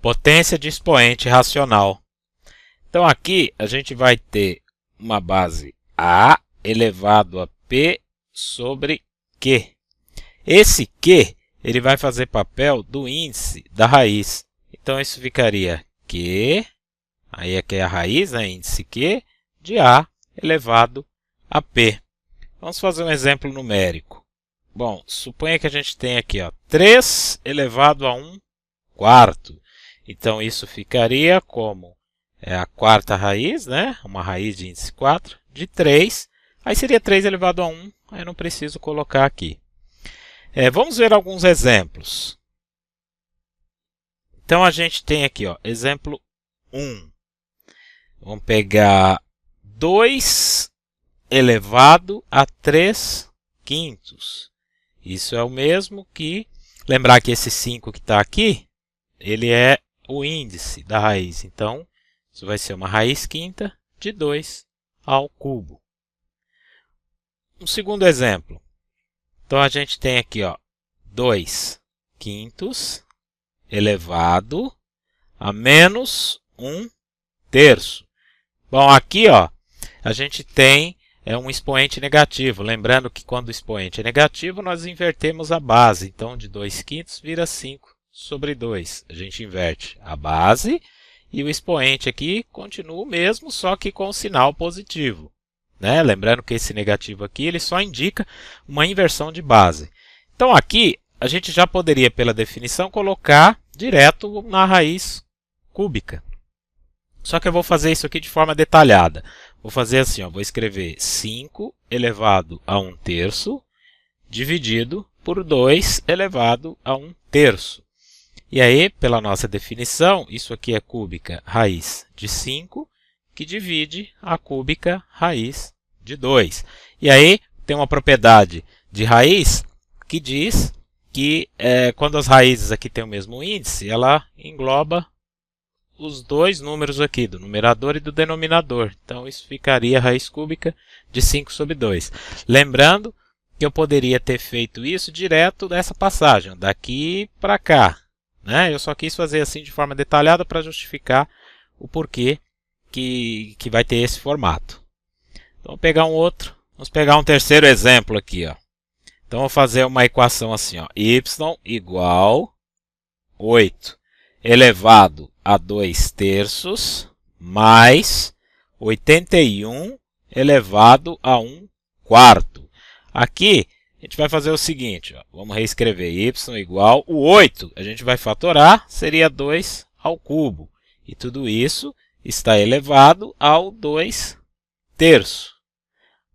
Potência de expoente racional. Então aqui a gente vai ter uma base A elevado a P sobre Q. Esse Q ele vai fazer papel do índice da raiz. Então isso ficaria Q, aí aqui é a raiz, né? Índice Q, de A elevado a P. Vamos fazer um exemplo numérico. Bom, suponha que a gente tem aqui 3 elevado a 1 quarto. Então isso ficaria como a quarta raiz, né? Uma raiz de índice 4, de 3. Aí seria 3 elevado a 1, aí eu não preciso colocar aqui. Vamos ver alguns exemplos. Então a gente tem aqui, exemplo 1. Vamos pegar 2 elevado a 3 quintos. Isso é o mesmo que... Lembrar que esse 5 que está aqui, ele é o índice da raiz. Então, isso vai ser uma raiz quinta de 2 ao cubo. Um segundo exemplo. Então, a gente tem aqui 2 quintos elevado a menos 1 terço. Bom, aqui a gente tem um expoente negativo. Lembrando que quando o expoente é negativo, nós invertemos a base. Então, de 2 quintos vira 5 sobre 2. A gente inverte a base e o expoente aqui continua o mesmo, só que com o sinal positivo. Lembrando que esse negativo aqui ele só indica uma inversão de base. Então aqui a gente já poderia, pela definição, colocar direto na raiz cúbica. Só que eu vou fazer isso aqui de forma detalhada. Vou fazer assim, vou escrever 5 elevado a 1 terço dividido por 2 elevado a 1 terço. E aí, pela nossa definição, isso aqui é cúbica raiz de 5, que divide a cúbica raiz de 2. E aí, tem uma propriedade de raiz que diz que quando as raízes aqui têm o mesmo índice, ela engloba os dois números aqui, do numerador e do denominador. Então, isso ficaria raiz cúbica de 5 sobre 2. Lembrando que eu poderia ter feito isso direto dessa passagem, daqui para cá. Eu só quis fazer assim de forma detalhada para justificar o porquê que vai ter esse formato. Então, vamos pegar vamos pegar um terceiro exemplo aqui. Então, vou fazer uma equação assim, y igual 8 elevado a 2 terços mais 81 elevado a 1 quarto. Aqui, a gente vai fazer o seguinte, vamos reescrever y igual o 8, a gente vai fatorar, seria 2 ao cubo. E tudo isso está elevado ao 2 terços.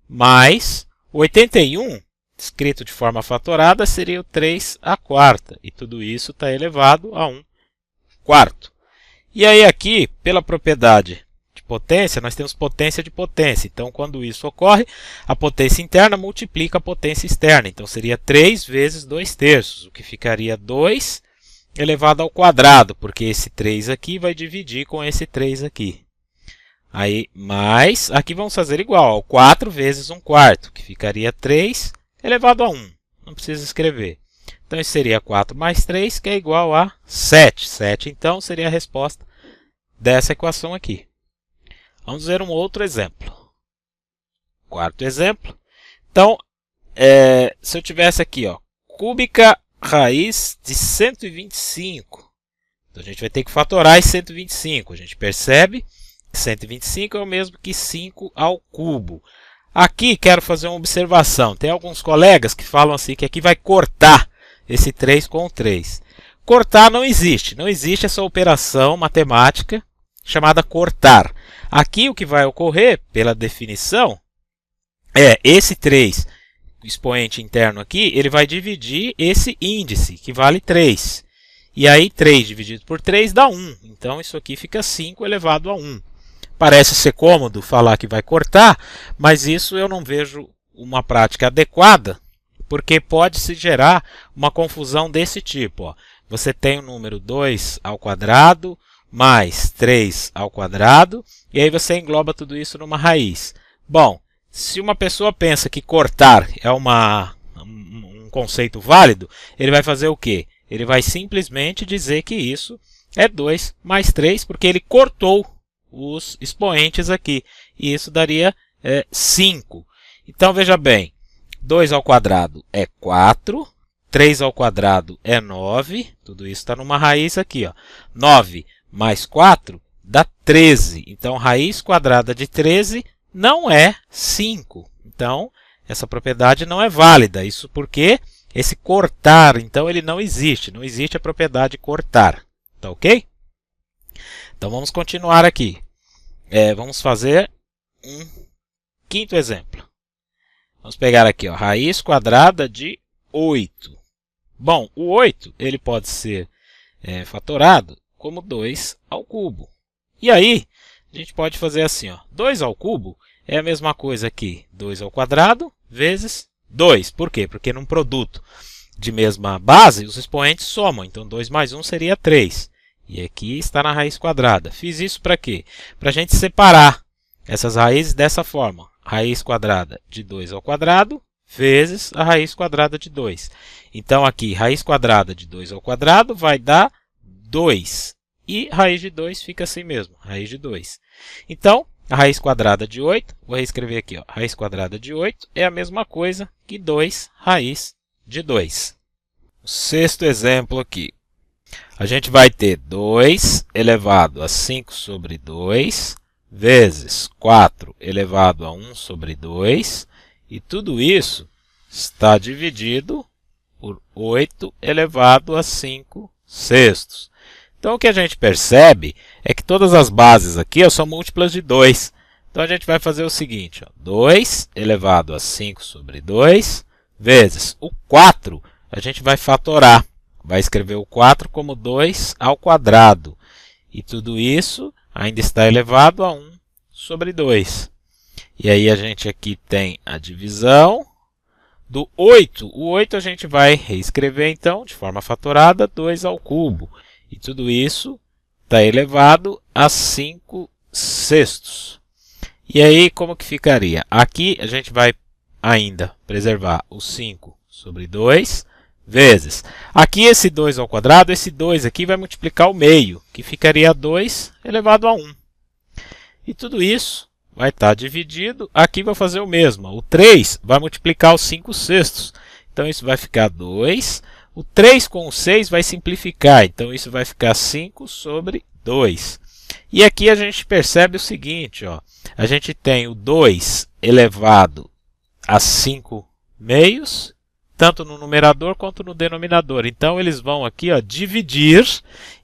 Mais 81, escrito de forma fatorada, seria o 3 à quarta. E tudo isso está elevado a 1 quarto. E aí aqui, pela propriedade de potência, nós temos potência de potência. Então, quando isso ocorre, a potência interna multiplica a potência externa. Então, seria 3 vezes 2 terços, o que ficaria 2 elevado ao quadrado, porque esse 3 aqui vai dividir com esse 3 aqui. Aí, mais, aqui vamos fazer igual, 4 vezes 1 quarto, que ficaria 3 elevado a 1. Não precisa escrever. Então, isso seria 4 mais 3, que é igual a 7. 7, então, seria a resposta dessa equação aqui. Vamos ver um outro exemplo. Quarto exemplo. Então, se eu tivesse aqui, cúbica raiz de 125. Então, a gente vai ter que fatorar esse 125. A gente percebe que 125 é o mesmo que 5 ao cubo. Aqui, quero fazer uma observação. Tem alguns colegas que falam assim, que aqui vai cortar esse 3 com o 3. Cortar não existe. Não existe essa operação matemática chamada cortar. Aqui o que vai ocorrer, pela definição, esse 3, o expoente interno aqui, ele vai dividir esse índice, que vale 3. E aí 3 dividido por 3 dá 1. Então isso aqui fica 5 elevado a 1. Parece ser cômodo falar que vai cortar, mas isso eu não vejo uma prática adequada, porque pode se gerar uma confusão desse tipo. Você tem o número 2 ao quadrado mais 3 ao quadrado, e aí você engloba tudo isso numa raiz. Bom, se uma pessoa pensa que cortar é um conceito válido, ele vai fazer o quê? Ele vai simplesmente dizer que isso é 2 mais 3, porque ele cortou os expoentes aqui. E isso daria 5. Então, veja bem, 2 ao quadrado é 4, 3 ao quadrado é 9, tudo isso está numa raiz aqui. Ó. 9 mais 4 dá 13. Então, raiz quadrada de 13 não é 5. Então, essa propriedade não é válida. Isso porque esse cortar, então, ele não existe. Não existe a propriedade cortar. Tá ok? Então, vamos continuar aqui. Vamos fazer um quinto exemplo. Vamos pegar aqui, ó, raiz quadrada de 8. Bom, o 8 ele pode ser fatorado como 2 ao cubo. E aí, a gente pode fazer assim, ó, 2 ao cubo é a mesma coisa que 2 ao quadrado vezes 2. Por quê? Porque num produto de mesma base, os expoentes somam. Então, 2 mais 1 seria 3. E aqui está na raiz quadrada. Fiz isso para quê? Para a gente separar essas raízes dessa forma. Raiz quadrada de 2 ao quadrado vezes a raiz quadrada de 2. Então, aqui, raiz quadrada de 2 ao quadrado vai dar 2. E raiz de 2 fica assim mesmo, raiz de 2. Então, a raiz quadrada de 8, vou reescrever aqui, ó, raiz quadrada de 8 é a mesma coisa que 2 raiz de 2. O sexto exemplo aqui. A gente vai ter 2 elevado a 5 sobre 2 vezes 4 elevado a 1 sobre 2. E tudo isso está dividido por 8 elevado a 5 sextos. Então, o que a gente percebe é que todas as bases aqui, ó, são múltiplas de 2. Então, a gente vai fazer o seguinte, ó, 2 elevado a 5 sobre 2 vezes o 4, a gente vai fatorar. Vai escrever o 4 como 2 ao quadrado. E tudo isso ainda está elevado a 1 sobre 2. E aí a gente aqui tem a divisão do 8. O 8 a gente vai reescrever, então, de forma fatorada, 2 ao cubo. E tudo isso está elevado a 5 sextos. E aí, como que ficaria? Aqui a gente vai ainda preservar o 5 sobre 2 vezes. Aqui esse 2 ao quadrado, esse 2 aqui vai multiplicar o meio, que ficaria 2 elevado a 1. E tudo isso vai estar dividido. Aqui vai fazer o mesmo. O 3 vai multiplicar os 5 sextos. Então, isso vai ficar 2. O 3 com o 6 vai simplificar. Então, isso vai ficar 5 sobre 2. E aqui a gente percebe o seguinte, ó. A gente tem o 2 elevado a 5 meios, tanto no numerador quanto no denominador. Então, eles vão aqui, ó, dividir,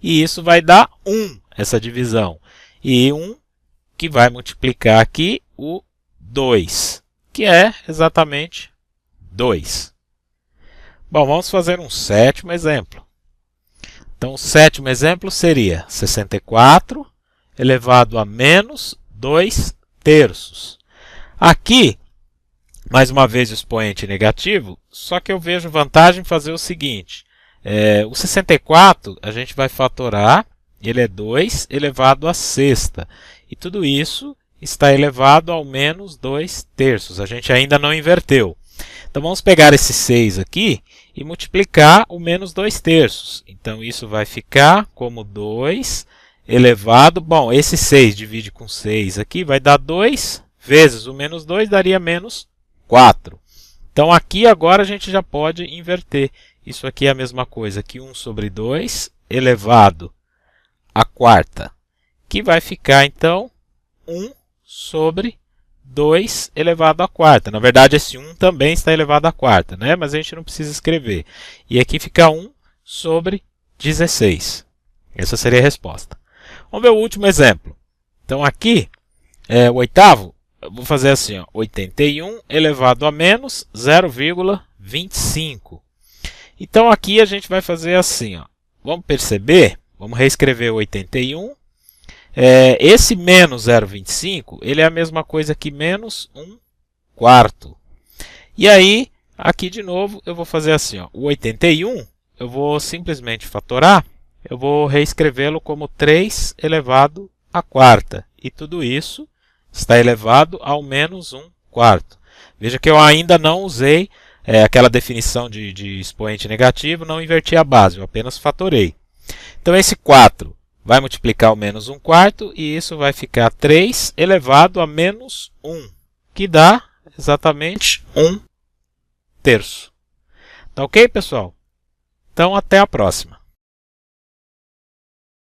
e isso vai dar 1, essa divisão. E 1 que vai multiplicar aqui o 2, que é exatamente 2. Bom, vamos fazer um sétimo exemplo. Então, o sétimo exemplo seria 64 elevado a menos 2 terços. Aqui, mais uma vez o expoente negativo, só que eu vejo vantagem em fazer o seguinte. O 64 a gente vai fatorar, ele é 2 elevado a sexta. E tudo isso está elevado ao menos 2 terços. A gente ainda não inverteu. Então, vamos pegar esse 6 aqui e multiplicar o menos 2 terços. Então, isso vai ficar como 2 elevado... Bom, esse 6 divide com 6 aqui, vai dar 2 vezes o menos 2, daria menos 4. Então, aqui agora a gente já pode inverter. Isso aqui é a mesma coisa que 1 sobre 2 elevado à quarta, que vai ficar, então, 1 sobre 2 elevado à quarta. Na verdade, esse 1 também está elevado à quarta, né? Mas a gente não precisa escrever. E aqui fica 1 sobre 16. Essa seria a resposta. Vamos ver o último exemplo. Então, aqui, o oitavo, eu vou fazer assim, ó, 81 elevado a menos 0,25. Então, aqui a gente vai fazer assim, ó. Vamos perceber, vamos reescrever o 81. Esse menos 0,25, ele é a mesma coisa que menos 1 quarto. E aí, aqui de novo, eu vou fazer assim, ó, o 81, eu vou simplesmente fatorar, eu vou reescrevê-lo como 3 elevado à quarta. E tudo isso está elevado ao menos 1 quarto. Veja que eu ainda não usei aquela definição de expoente negativo, não inverti a base, eu apenas fatorei. Então esse 4 vai multiplicar o menos 1/4 e isso vai ficar 3 elevado a menos 1, que dá exatamente 1/3. Tá ok, pessoal? Então até a próxima.